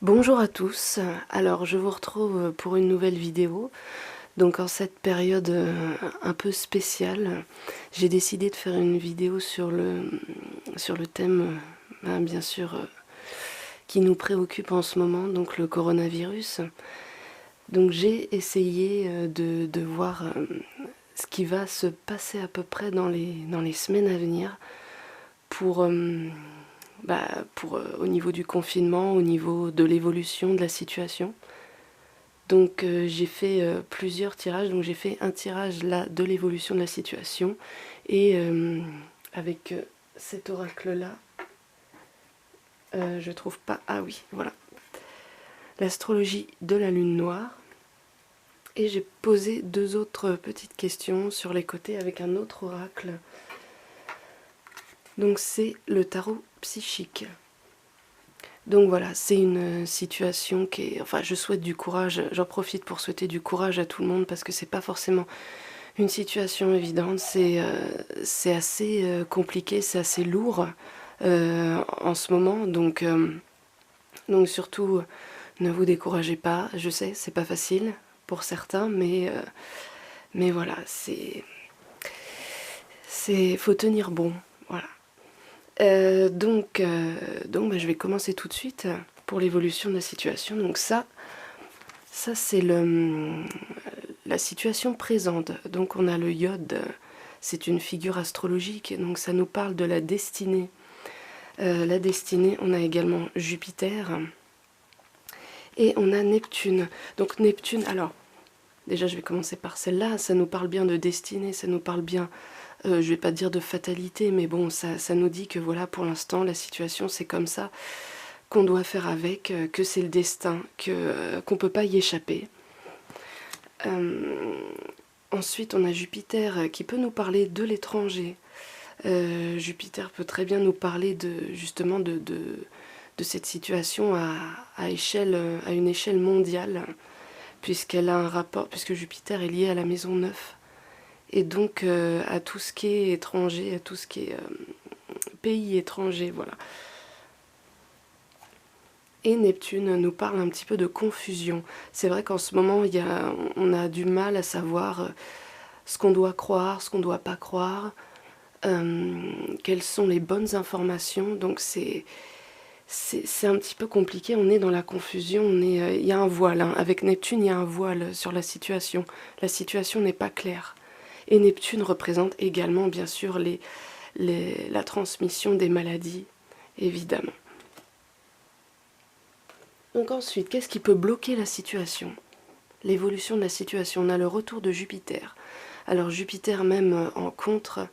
Bonjour à tous, alors je vous retrouve pour une nouvelle vidéo. Donc en cette période un peu spéciale, j'ai décidé de faire une vidéo sur le thème, bien sûr, qui nous préoccupe en ce moment, donc le coronavirus. Donc j'ai essayé de voir ce qui va se passer à peu près dans les semaines à venir pour, au niveau du confinement, au niveau de l'évolution de la situation. Donc j'ai fait plusieurs tirages, donc j'ai fait un tirage là de l'évolution de la situation et avec cet oracle là, je trouve pas, ah oui voilà, l'astrologie de la lune noire, et j'ai posé deux autres petites questions sur les côtés avec un autre oracle, donc c'est le tarot psychique. Donc voilà, c'est une situation qui est... Enfin, je souhaite du courage, j'en profite pour souhaiter du courage à tout le monde parce que c'est pas forcément une situation évidente, c'est assez compliqué, c'est assez lourd en ce moment, donc surtout ne vous découragez pas, je sais, c'est pas facile pour certains, mais voilà, faut tenir bon, voilà. Donc je vais commencer tout de suite pour l'évolution de la situation. Donc ça c'est la situation présente. Donc on a le Yod, c'est une figure astrologique, donc ça nous parle de la destinée. La destinée, on a également Jupiter et on a Neptune. Donc Neptune, alors déjà je vais commencer par celle-là, ça nous parle bien de destinée, ça nous parle bien, je vais pas dire de fatalité, mais bon, ça nous dit que voilà, pour l'instant la situation c'est comme ça, qu'on doit faire avec, que c'est le destin, qu'on peut pas y échapper. Ensuite, on a Jupiter qui peut nous parler de l'étranger. Jupiter peut très bien nous parler justement de cette situation à une échelle mondiale, puisqu'elle a un rapport, puisque Jupiter est lié à la maison 9, et donc à tout ce qui est étranger, à tout ce qui est pays étranger, voilà. Et Neptune nous parle un petit peu de confusion. C'est vrai qu'en ce moment, on a du mal à savoir ce qu'on doit croire, ce qu'on ne doit pas croire, quelles sont les bonnes informations. Donc c'est un petit peu compliqué, on est dans la confusion, il y a un voile, hein. Avec Neptune, il y a un voile sur la situation. La situation n'est pas claire. Et Neptune représente également, bien sûr, la transmission des maladies, évidemment. Donc ensuite, qu'est-ce qui peut bloquer la situation? L'évolution de la situation. On a le retour de Jupiter. Alors Jupiter, même en contre,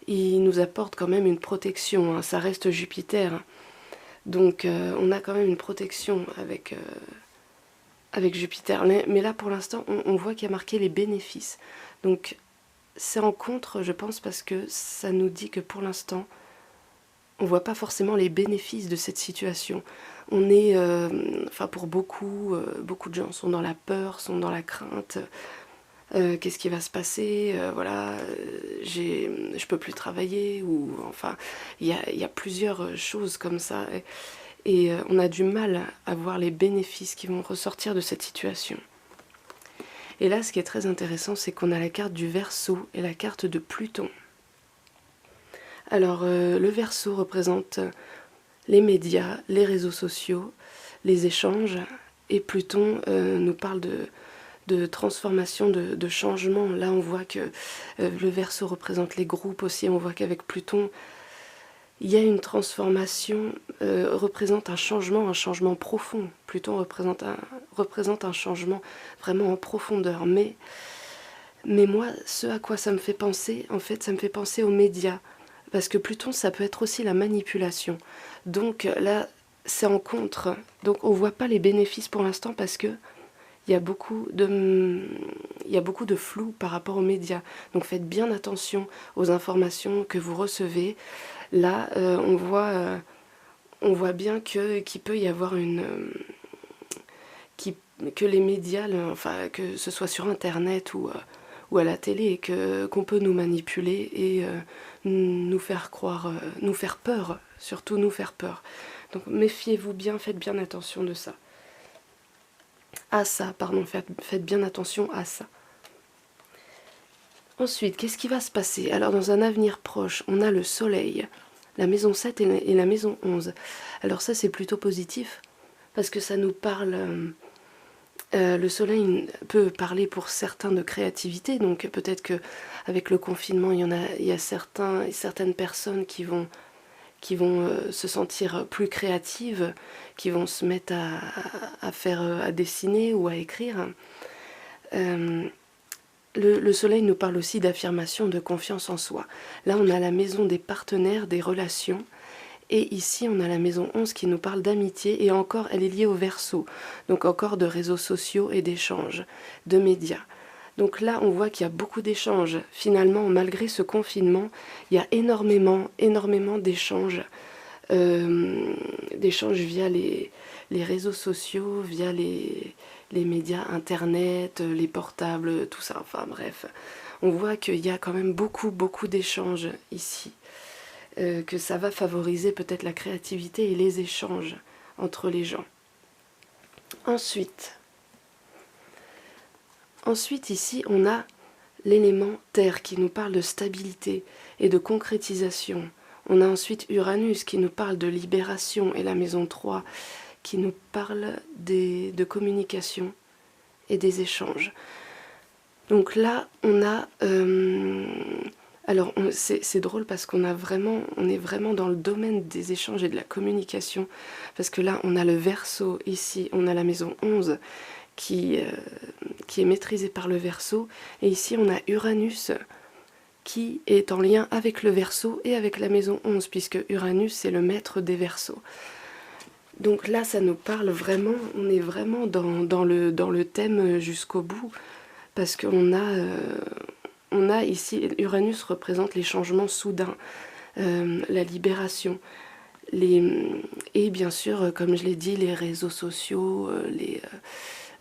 il nous apporte quand même une protection, hein. Ça reste Jupiter. Donc on a quand même une protection avec Jupiter. Mais là, pour l'instant, on voit qu'il y a marqué les bénéfices. Donc c'est en contre, je pense, parce que ça nous dit que pour l'instant, on ne voit pas forcément les bénéfices de cette situation. On est, enfin pour beaucoup de gens sont dans la peur, sont dans la crainte. Qu'est-ce qui va se passer, voilà, je peux plus travailler, ou enfin, il y a plusieurs choses comme ça, et on a du mal à voir les bénéfices qui vont ressortir de cette situation. Et là, ce qui est très intéressant, c'est qu'on a la carte du Verseau et la carte de Pluton. Alors, le Verseau représente les médias, les réseaux sociaux, les échanges, et Pluton nous parle de transformation, de changement. Là, on voit que le Verseau représente les groupes aussi. On voit qu'avec Pluton, il y a une transformation, représente un changement profond. Pluton représente un changement vraiment en profondeur. Mais moi, ce à quoi ça me fait penser, en fait, ça me fait penser aux médias. Parce que Pluton, ça peut être aussi la manipulation. Donc là, c'est en contre. Donc on ne voit pas les bénéfices pour l'instant parce que il y a beaucoup de flou par rapport aux médias. Donc faites bien attention aux informations que vous recevez. Là, on voit bien qu'il peut y avoir que les médias, enfin que ce soit sur Internet ou à la télé, qu'on peut nous manipuler et nous faire croire, nous faire peur, surtout nous faire peur. Donc méfiez-vous bien, faites bien attention de ça. À ça, pardon, faites bien attention à ça. Ensuite, qu'est-ce qui va se passer? Alors dans un avenir proche, on a le soleil, la maison 7 et la maison 11. Alors ça c'est plutôt positif, parce que ça nous parle... le soleil peut parler pour certains de créativité, donc peut-être qu'avec le confinement, il y a certaines personnes qui vont se sentir plus créatives, qui vont se mettre à dessiner ou à écrire. Le soleil nous parle aussi d'affirmation, de confiance en soi. Là, on a la maison des partenaires, des relations. Et ici, on a la maison 11 qui nous parle d'amitié. Et encore, elle est liée au Verseau. Donc encore de réseaux sociaux et d'échanges, de médias. Donc là, on voit qu'il y a beaucoup d'échanges. Finalement, malgré ce confinement, il y a énormément d'échanges. D'échanges via les réseaux sociaux, via les médias, internet, les portables, tout ça, enfin bref. On voit qu'il y a quand même beaucoup d'échanges ici. Que ça va favoriser peut-être la créativité et les échanges entre les gens. Ensuite ici, on a l'élément terre qui nous parle de stabilité et de concrétisation. On a ensuite Uranus qui nous parle de libération et la maison 3 qui nous parle de communication et des échanges. Donc là, on a... alors c'est drôle parce on est vraiment dans le domaine des échanges et de la communication. Parce que là, on a le Verseau, ici, on a la maison 11 qui est maîtrisée par le Verseau. Et ici, on a Uranus qui est en lien avec le Verseau et avec la maison 11, puisque Uranus, c'est le maître des Verseaux. Donc là, ça nous parle vraiment, on est vraiment dans le thème jusqu'au bout, parce qu'on a ici, Uranus représente les changements soudains, la libération, et bien sûr, comme je l'ai dit, les réseaux sociaux,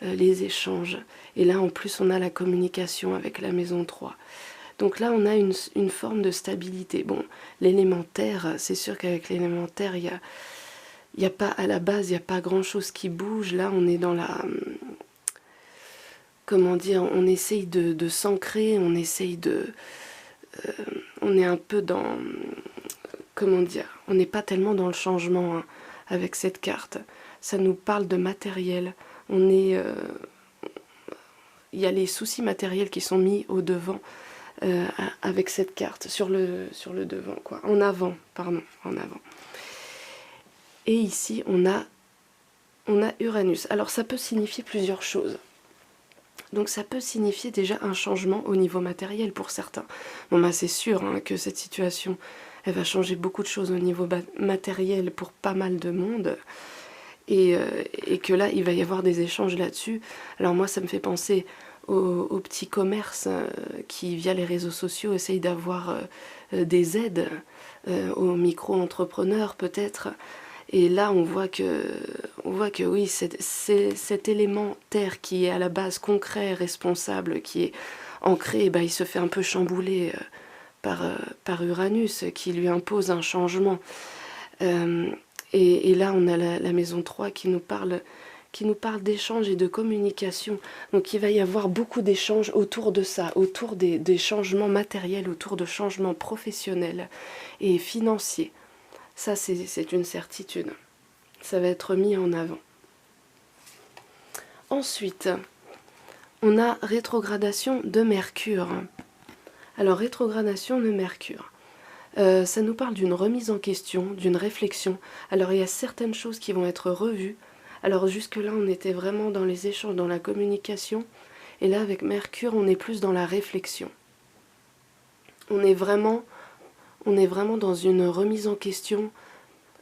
les échanges. Et là, en plus, on a la communication avec la maison 3. Donc là, on a une forme de stabilité. Bon, l'élémentaire, c'est sûr qu'avec l'élémentaire, il y a pas, à la base, il n'y a pas grand-chose qui bouge. Là, on est dans la... Comment dire, on essaye de s'ancrer, on essaye on est un peu dans... Comment dire, on n'est pas tellement dans le changement hein, avec cette carte. Ça nous parle de matériel. Il y a les soucis matériels qui sont mis au devant avec cette carte, sur le devant, quoi. En avant, pardon, en avant. Et ici, on a Uranus. Alors ça peut signifier plusieurs choses. Donc ça peut signifier déjà un changement au niveau matériel pour certains. Bon bah c'est sûr hein, que cette situation, elle va changer beaucoup de choses au niveau matériel pour pas mal de monde. Et que là, il va y avoir des échanges là-dessus. Alors moi, ça me fait penser aux petits commerces qui, via les réseaux sociaux, essayent d'avoir des aides, aux micro-entrepreneurs peut-être. Et là, on voit que oui, c'est cet élément terre qui est à la base concret, responsable, qui est ancré, bah, il se fait un peu chambouler par Uranus, qui lui impose un changement. Et là, on a la maison 3 qui nous parle d'échanges et de communication. Donc il va y avoir beaucoup d'échanges autour de ça, autour des changements matériels, autour de changements professionnels et financiers. Ça, c'est une certitude. Ça va être mis en avant. Ensuite, on a rétrogradation de Mercure. Alors, rétrogradation de Mercure. Ça nous parle d'une remise en question, d'une réflexion. Alors, il y a certaines choses qui vont être revues. Alors, jusque-là, on était vraiment dans les échanges, dans la communication. Et là, avec Mercure, on est plus dans la réflexion. On est vraiment dans une remise en question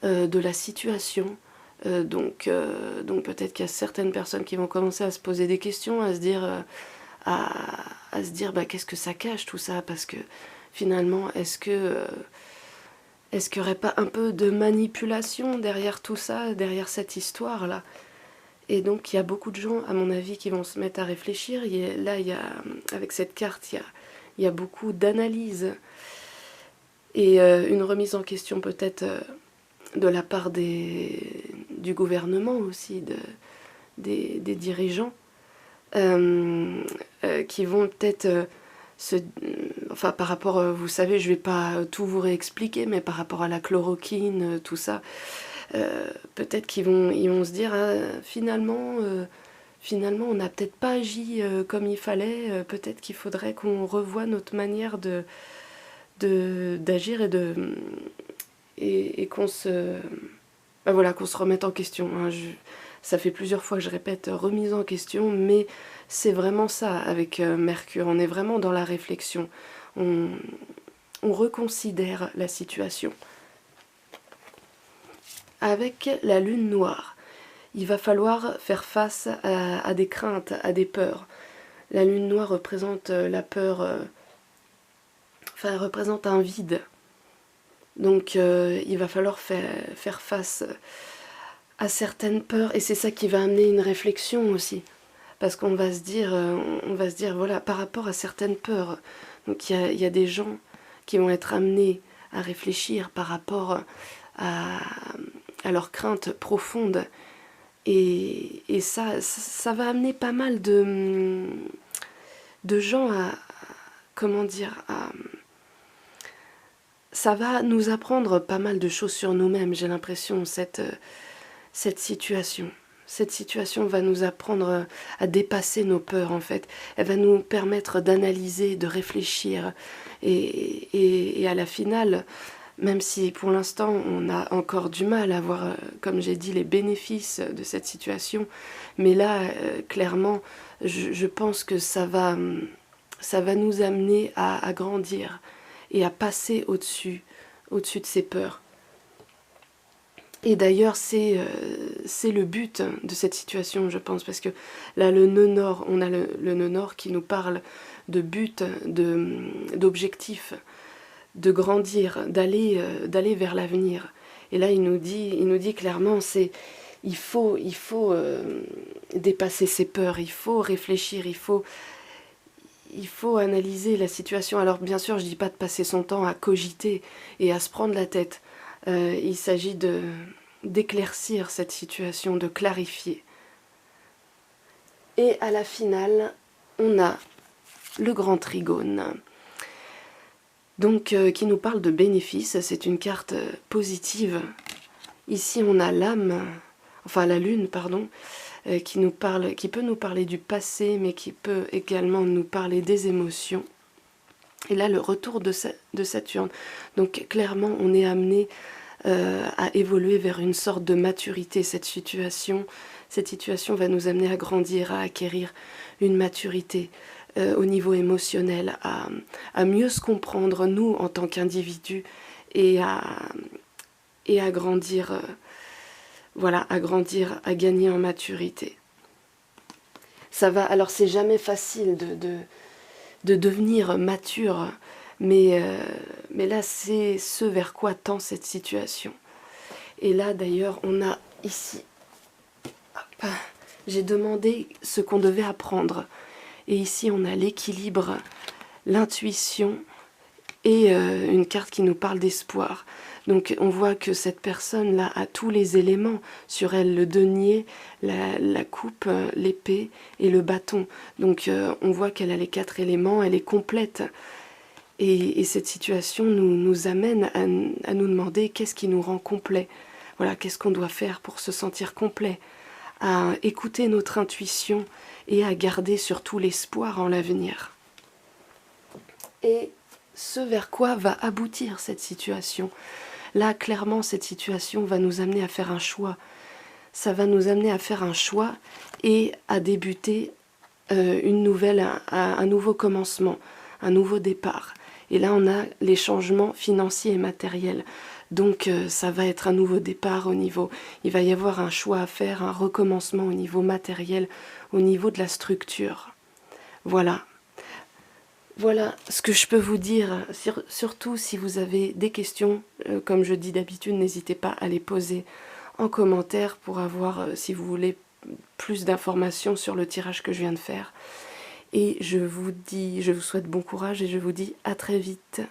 de la situation. Donc peut-être qu'il y a certaines personnes qui vont commencer à se poser des questions, à se dire, bah, qu'est-ce que ça cache tout ça? Parce que finalement, est-ce qu'il n'y aurait pas un peu de manipulation derrière tout ça, derrière cette histoire-là? Et donc il y a beaucoup de gens, à mon avis, qui vont se mettre à réfléchir. Avec cette carte, il y a beaucoup d'analyse et une remise en question peut-être de la part du gouvernement aussi, des dirigeants, qui vont peut-être enfin par rapport, vous savez, je vais pas tout vous réexpliquer, mais par rapport à la chloroquine, tout ça, peut-être ils vont se dire, ah, finalement on n'a peut-être pas agi comme il fallait, peut-être qu'il faudrait qu'on revoie notre manière d'agir et qu'on se... Ben voilà, qu'on se remette en question. Hein. Ça fait plusieurs fois que je répète remise en question, mais c'est vraiment ça avec Mercure. On est vraiment dans la réflexion. On reconsidère la situation. Avec la lune noire, il va falloir faire face à des craintes, à des peurs. La lune noire représente la peur, enfin elle représente un vide. Donc il va falloir faire face à certaines peurs, et c'est ça qui va amener une réflexion aussi. Parce qu'on va se dire, voilà, par rapport à certaines peurs, donc il y a des gens qui vont être amenés à réfléchir par rapport à leurs craintes profondes, et ça va amener pas mal de gens à, comment dire, ça va nous apprendre pas mal de choses sur nous-mêmes, j'ai l'impression, cette situation. Cette situation va nous apprendre à dépasser nos peurs, en fait. Elle va nous permettre d'analyser, de réfléchir. Et à la finale, même si pour l'instant on a encore du mal à voir, comme j'ai dit, les bénéfices de cette situation, mais là, clairement, je pense que ça va nous amener à grandir et à passer au-dessus de ces peurs. Et d'ailleurs, c'est le but de cette situation, je pense, parce que là, le nœud nord, on a le nœud nord qui nous parle de but, d'objectif, de grandir, d'aller vers l'avenir. Et là, il nous dit clairement, il faut dépasser ses peurs, il faut réfléchir, il faut analyser la situation. Alors bien sûr, je ne dis pas de passer son temps à cogiter et à se prendre la tête. Il s'agit d'éclaircir cette situation, de clarifier. Et à la finale, on a le grand trigone. Donc, qui nous parle de bénéfices. C'est une carte positive. Ici, on a l'âme, enfin la lune, pardon, qui peut nous parler du passé, mais qui peut également nous parler des émotions. Et là, le retour de Saturne. Donc, clairement, on est amené à évoluer vers une sorte de maturité. Cette situation va nous amener à grandir, à acquérir une maturité au niveau émotionnel, à mieux se comprendre, nous, en tant qu'individus, et à grandir, voilà, à grandir, à gagner en maturité. Ça va, alors c'est jamais facile de devenir mature, mais là c'est ce vers quoi tend cette situation. Et là d'ailleurs on a ici, hop, j'ai demandé ce qu'on devait apprendre, et ici on a l'équilibre, l'intuition et une carte qui nous parle d'espoir. Donc on voit que cette personne-là a tous les éléments sur elle, le denier, la coupe, l'épée et le bâton. Donc on voit qu'elle a les 4 éléments, elle est complète. Et cette situation nous amène à nous demander qu'est-ce qui nous rend complet. Voilà, qu'est-ce qu'on doit faire pour se sentir complet, à écouter notre intuition et à garder surtout l'espoir en l'avenir. Et ce vers quoi va aboutir cette situation. Là, clairement, cette situation va nous amener à faire un choix. Ça va nous amener à faire un choix et à débuter un nouveau commencement, un nouveau départ. Et là, on a les changements financiers et matériels. Donc, ça va être un nouveau départ au niveau... Il va y avoir un choix à faire, un recommencement au niveau matériel, au niveau de la structure. Voilà. Voilà ce que je peux vous dire, surtout si vous avez des questions, comme je dis d'habitude, n'hésitez pas à les poser en commentaire pour avoir, si vous voulez, plus d'informations sur le tirage que je viens de faire. Et je vous souhaite bon courage et je vous dis à très vite.